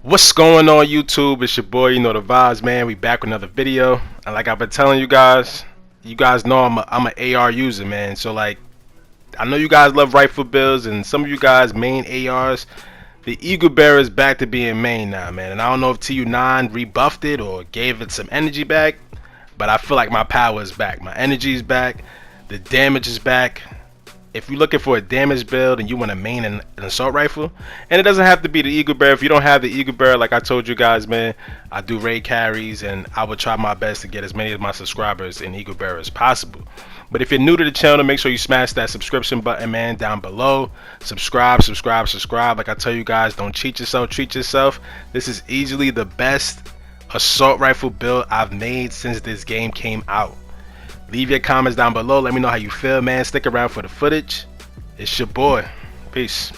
What's going on YouTube? It's your boy, YouKnoDaVibes, man. We back with another video. And like I've been telling you guys know I'm an AR user, man. So like, I know you guys love rifle builds, and some of you guys main ARs. The Eagle Bearer is back to being main now, man. And I don't know if TU9 rebuffed it or gave it some energy back, but I feel like my power is back. My energy is back. The damage is back. If you're looking for a damage build and you want to main an assault rifle, and it doesn't have to be the Eagle Bearer. If you don't have the Eagle Bearer, like I told you guys, man, I do raid carries, and I will try my best to get as many of my subscribers in Eagle Bearer as possible. But if you're new to the channel, make sure you smash that subscription button, man, down below. Subscribe. Like I tell you guys, don't cheat yourself, treat yourself. This is easily the best assault rifle build I've made since this game came out. Leave your comments down below. Let me know how you feel, man. Stick around for the footage. It's your boy. Peace.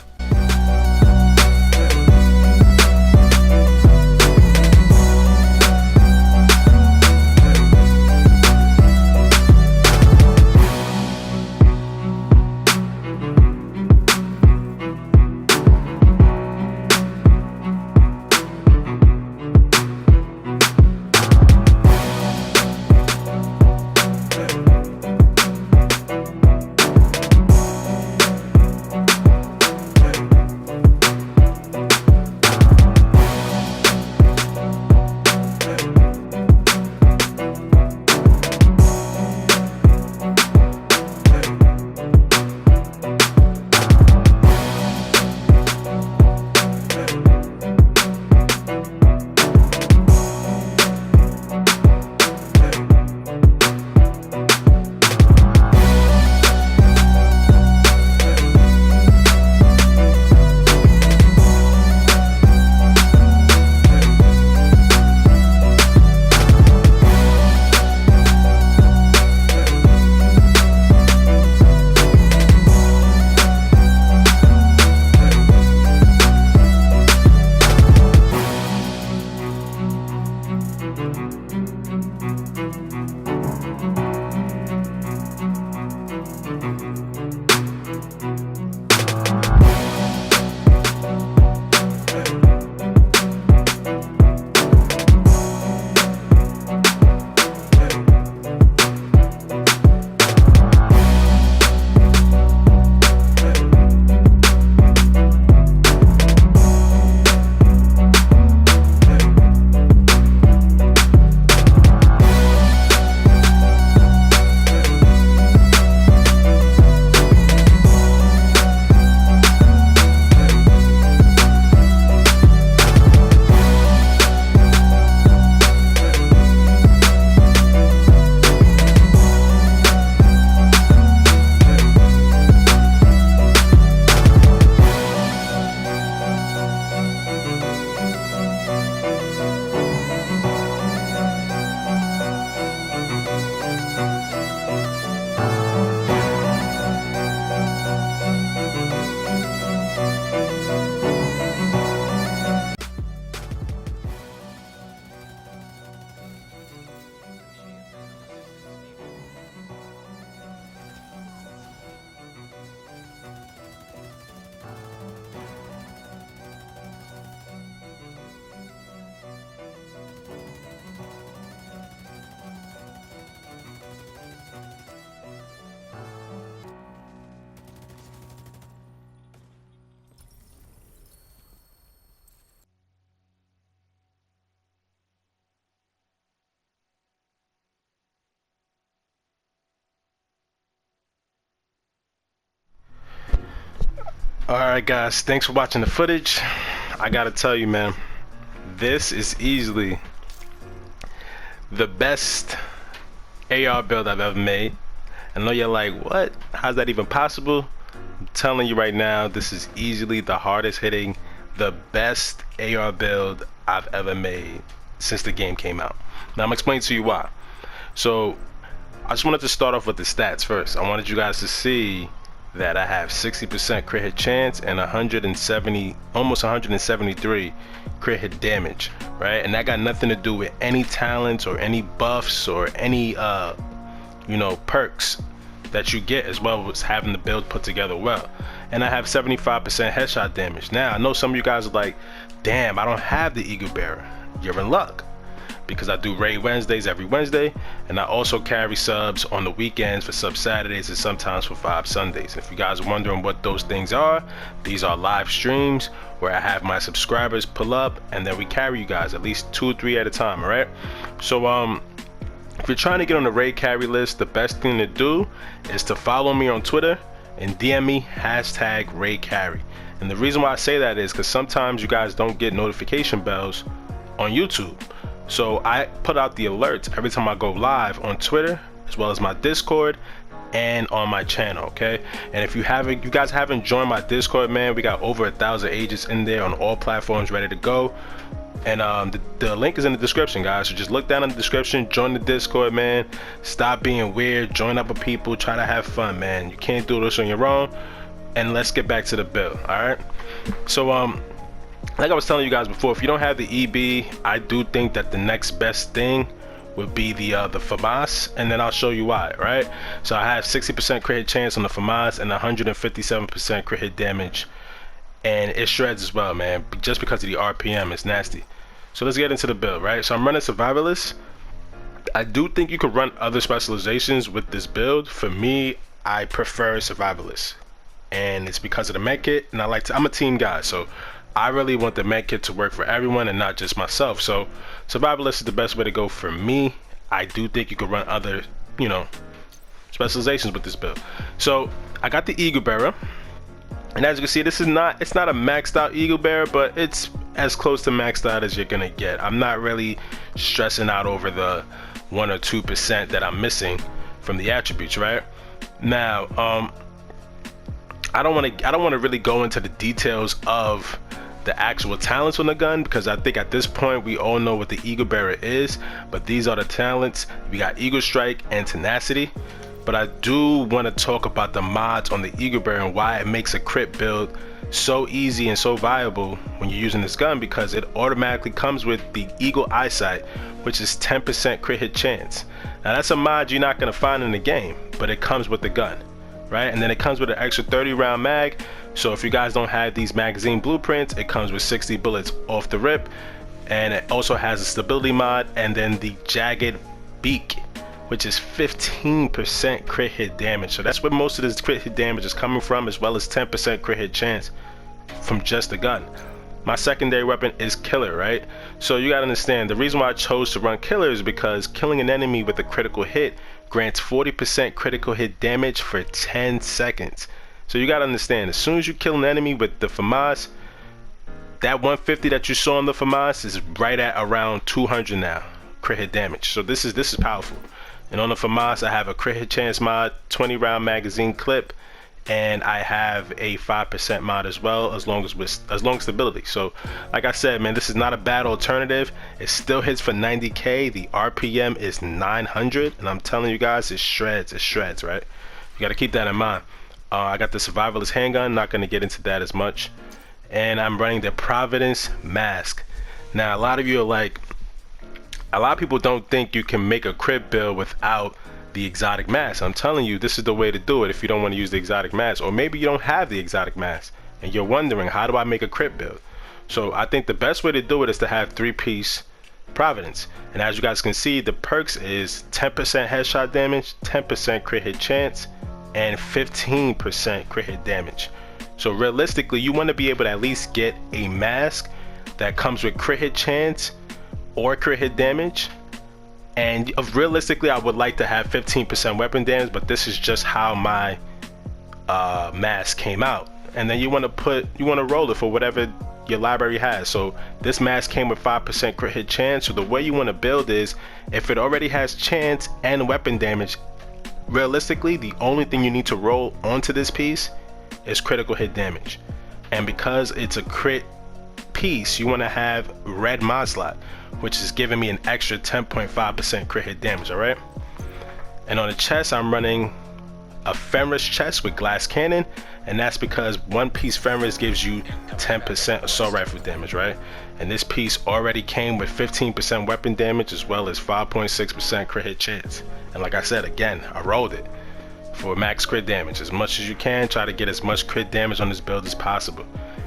Alright guys, thanks for watching the footage. I gotta tell you, man, this is easily the best AR build I've ever made. I know you're like, what? How's that even possible? I'm telling you right now, this is easily the hardest hitting, the best AR build I've ever made since the game came out. Now I'm explaining to you why. So I just wanted to start off with the stats first. I wanted you guys to see that I have 60% crit hit chance and 170, almost 173 crit hit damage, right? And that got nothing to do with any talents or any buffs or any perks that you get, as well as having the build put together well. And I have 75% headshot damage. Now I know some of you guys are like, damn, I don't have the Eagle Bearer. You're in luck, because I do raid Wednesdays every Wednesday, and I also carry subs on the weekends for sub Saturdays and sometimes for 5 Sundays. If you guys are wondering what those things are, these are live streams where I have my subscribers pull up and then we carry you guys at least 2 or 3 at a time. All right, so if you're trying to get on the raid carry list, the best thing to do is to follow me on Twitter and DM me #raidcarry. And the reason why I say that is because sometimes you guys don't get notification bells on YouTube. So I put out the alerts every time I go live on Twitter, as well as my Discord and on my channel, okay? And if you guys haven't joined my Discord, man, we got over 1,000 agents in there on all platforms ready to go. And the link is in the description, guys. So just look down in the description, join the Discord, man. Stop being weird, join up with people, try to have fun, man. You can't do this on your own. And let's get back to the build, all right? So like I was telling you guys before, if you don't have the EB, I do think that the next best thing would be the FAMAS, and then I'll show you why, right? So I have 60% crit hit chance on the FAMAS and 157% crit hit damage, and it shreds as well, man, just because of the RPM. It's nasty. So let's get into the build, right? So I'm running Survivalist. I do think you could run other specializations with this build. For me, I prefer Survivalist, and it's because of the med kit, and I'm a team guy, so I really want the med kit to work for everyone and not just myself. So Survivalist is the best way to go for me. I do think you could run other, you know, specializations with this build. So I got the Eagle Bearer, and as you can see, it's not a maxed out Eagle Bearer, but it's as close to maxed out as you're gonna get. I'm not really stressing out over the 1 or 2% that I'm missing from the attributes, right? Now, I don't want to really go into the details of the actual talents on the gun, because I think at this point we all know what the Eagle Bearer is, but these are the talents. We got Eagle Strike and Tenacity. But I do want to talk about the mods on the Eagle Bearer and why it makes a crit build so easy and so viable when you're using this gun, because it automatically comes with the Eagle Eyesight, which is 10% crit hit chance. Now that's a mod you're not going to find in the game, but it comes with the gun, right? And then it comes with an extra 30 round mag. So if you guys don't have these magazine blueprints, it comes with 60 bullets off the rip. And it also has a stability mod, and then the jagged beak, which is 15% crit hit damage. So that's where most of this crit hit damage is coming from, as well as 10% crit hit chance from just the gun. My secondary weapon is Killer, right? So you gotta understand, the reason why I chose to run Killer is because killing an enemy with a critical hit grants 40% critical hit damage for 10 seconds. So you gotta understand, as soon as you kill an enemy with the FAMAS, that 150 that you saw on the FAMAS is right at around 200 now, crit hit damage. So this is powerful. And on the FAMAS, I have a crit hit chance mod, 20 round magazine clip, and I have a 5% mod as well, as long as stability. So like I said, man, this is not a bad alternative. It still hits for 90k. The RPM is 900, and I'm telling you guys, it shreds, right? You got to keep that in mind. I got the Survivalist handgun, not going to get into that as much, and I'm running the Providence mask. Now a lot of you are like, a lot of people don't think you can make a crit build without the exotic mask. I'm telling you, this is the way to do it if you don't want to use the exotic mask, or maybe you don't have the exotic mask and you're wondering, how do I make a crit build? So I think the best way to do it is to have 3-piece Providence. And as you guys can see, the perks is 10% headshot damage, 10% crit hit chance, and 15% crit hit damage. So realistically, you want to be able to at least get a mask that comes with crit hit chance or crit hit damage. And realistically, I would like to have 15% weapon damage, but this is just how my mask came out. And then you want to roll it for whatever your library has. So this mask came with 5% crit hit chance. So the way you want to build is, if it already has chance and weapon damage, realistically, the only thing you need to roll onto this piece is critical hit damage. And because it's a crit piece, you want to have red mod slot, which is giving me an extra 10.5% crit hit damage. All right, and on the chest, I'm running a Fenris chest with glass cannon, and that's because 1-piece Fenris gives you 10% assault rifle damage, right? And this piece already came with 15% weapon damage, as well as 5.6% crit hit chance. And like I said, again, I rolled it for max crit damage as much as you can. Try to get as much crit damage on this build as possible.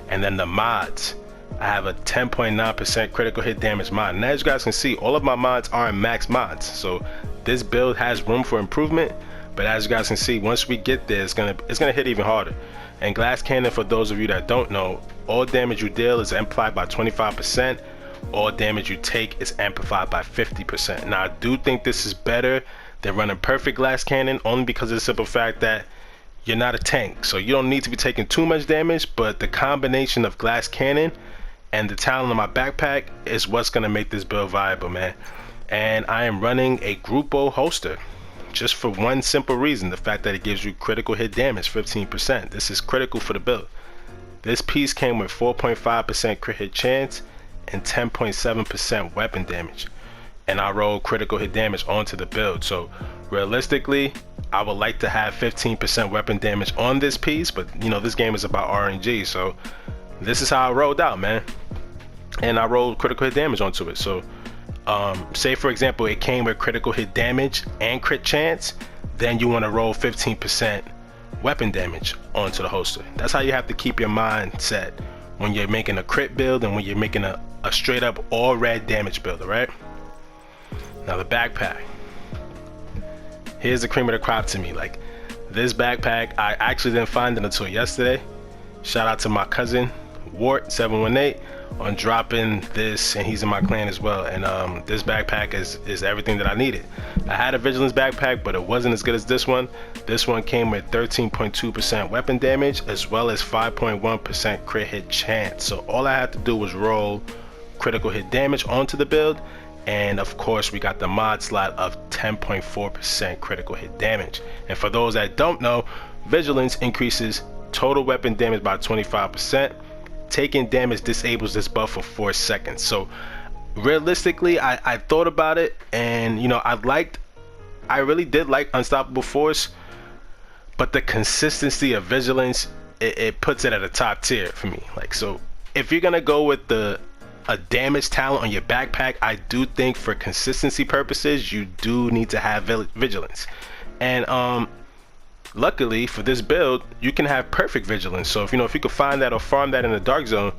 And then the mods, I have a 10.9% critical hit damage mod. And as you guys can see, all of my mods aren't max mods. So this build has room for improvement. But as you guys can see, once we get there, it's gonna hit even harder. And glass cannon, for those of you that don't know, all damage you deal is amplified by 25%. All damage you take is amplified by 50%. Now I do think this is better than running perfect glass cannon, only because of the simple fact that you're not a tank, so you don't need to be taking too much damage. But the combination of glass cannon and the talent on my backpack is what's gonna make this build viable, man. And I am running a Grupo holster just for one simple reason, the fact that it gives you critical hit damage 15%. This is critical for the build. This piece came with 4.5% crit hit chance and 10.7% weapon damage, and I roll critical hit damage onto the build. So realistically, I would like to have 15% weapon damage on this piece, but you know, this game is about RNG, so this is how I rolled out, man. And I rolled critical hit damage onto it. So say for example it came with critical hit damage and crit chance, then you want to roll 15% weapon damage onto the holster. That's how you have to keep your mind set when you're making a crit build and when you're making a straight up all red damage build. All right, now the backpack, here's the cream of the crop to me. Like, this backpack, I actually didn't find it until yesterday. Shout out to my cousin Wart718 on dropping this, and he's in my clan as well. And this backpack is everything that I needed. I had a vigilance backpack, but it wasn't as good as this one. This one came with 13.2% weapon damage as well as 5.1% crit hit chance. So all I had to do was roll critical hit damage onto the build, and of course we got the mod slot of 10.4% critical hit damage. And for those that don't know, vigilance increases total weapon damage by 25%. Taking damage disables this buff for 4 seconds. So realistically, I thought about it, and you know, I really did like Unstoppable Force, but the consistency of vigilance, it puts it at a top tier for me. Like, so if you're gonna go with a damage talent on your backpack, I do think for consistency purposes you do need to have vigilance. And luckily for this build, you can have perfect vigilance. So if you could find that or farm that in the dark zone,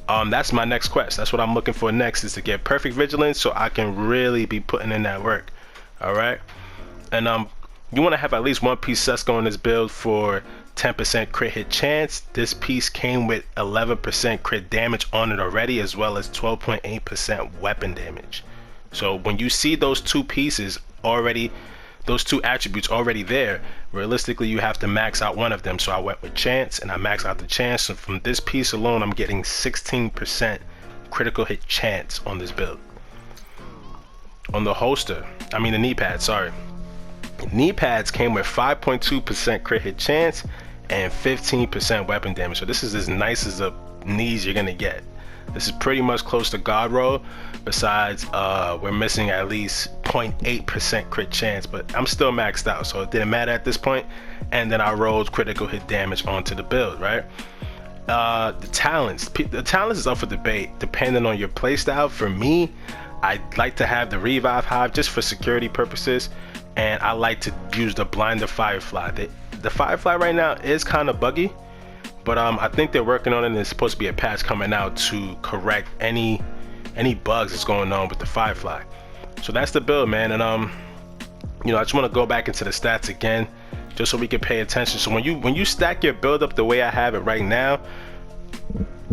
that's my next quest. That's what I'm looking for next, is to get perfect vigilance so I can really be putting in that work. All right, and you want to have at least one piece Susco in this build for 10% crit hit chance. This piece came with 11% crit damage on it already, as well as 12.8% weapon damage. So when you see those two pieces already, those two attributes already there, realistically you have to max out one of them. So I went with chance and I maxed out the chance. So from this piece alone, I'm getting 16% critical hit chance on this build. On the holster, I mean the knee pads, sorry. Knee pads came with 5.2% crit hit chance and 15% weapon damage. So this is as nice as the knees you're gonna get. This is pretty much close to God roll. Besides, we're missing at least 0.8% crit chance, but I'm still maxed out, so it didn't matter at this point. And then I rolled critical hit damage onto the build, right? The talents is up for debate depending on your playstyle. For me, I'd like to have the Revive Hive just for security purposes, and I like to use the Blinder Firefly. The Firefly right now is kind of buggy, but I think they're working on it, and there's supposed to be a patch coming out to correct any bugs that's going on with the Firefly. So that's the build, man. And I just want to go back into the stats again just so we can pay attention. So when you stack your build up the way I have it right now,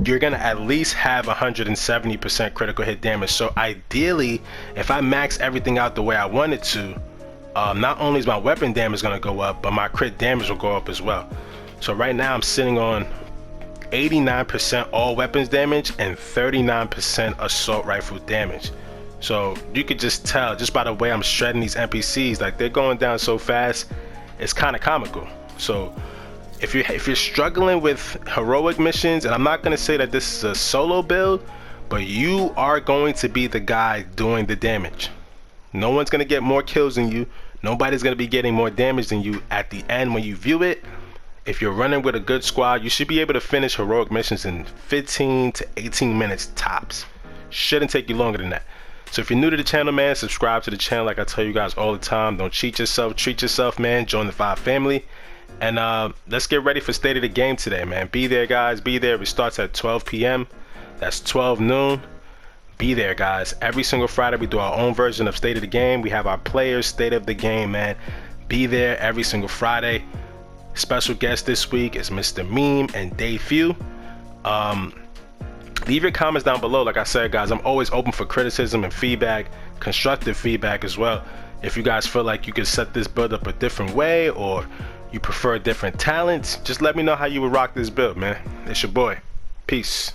you're gonna at least have 170% critical hit damage. So ideally, if I max everything out the way I want it to, not only is my weapon damage gonna go up, but my crit damage will go up as well. So right now I'm sitting on 89% all weapons damage and 39% assault rifle damage. So you could just tell just by the way I'm shredding these NPCs, like they're going down so fast, it's kind of comical. So if you're struggling with heroic missions, and I'm not gonna say that this is a solo build, but you are going to be the guy doing the damage. No one's gonna get more kills than you. Nobody's gonna be getting more damage than you. At the end, when you view it, if you're running with a good squad, you should be able to finish heroic missions in 15 to 18 minutes tops. Shouldn't take you longer than that. So if you're new to the channel, man, subscribe to the channel like I tell you guys all the time. Don't cheat yourself, treat yourself, man. Join the Vibe family. And let's get ready for State of the Game today, man. Be there, guys, be there. It starts at 12 p.m. That's 12 noon. Be there, guys. Every single Friday we do our own version of State of the Game. We have our players State of the Game, man. Be there every single Friday. Special guest this week is Mr. Meme and Dave Few. Leave your comments down below. Like I said, guys, I'm always open for criticism and feedback, constructive feedback as well. If you guys feel like you could set this build up a different way, or you prefer different talents, just let me know how you would rock this build, man. It's your boy. Peace.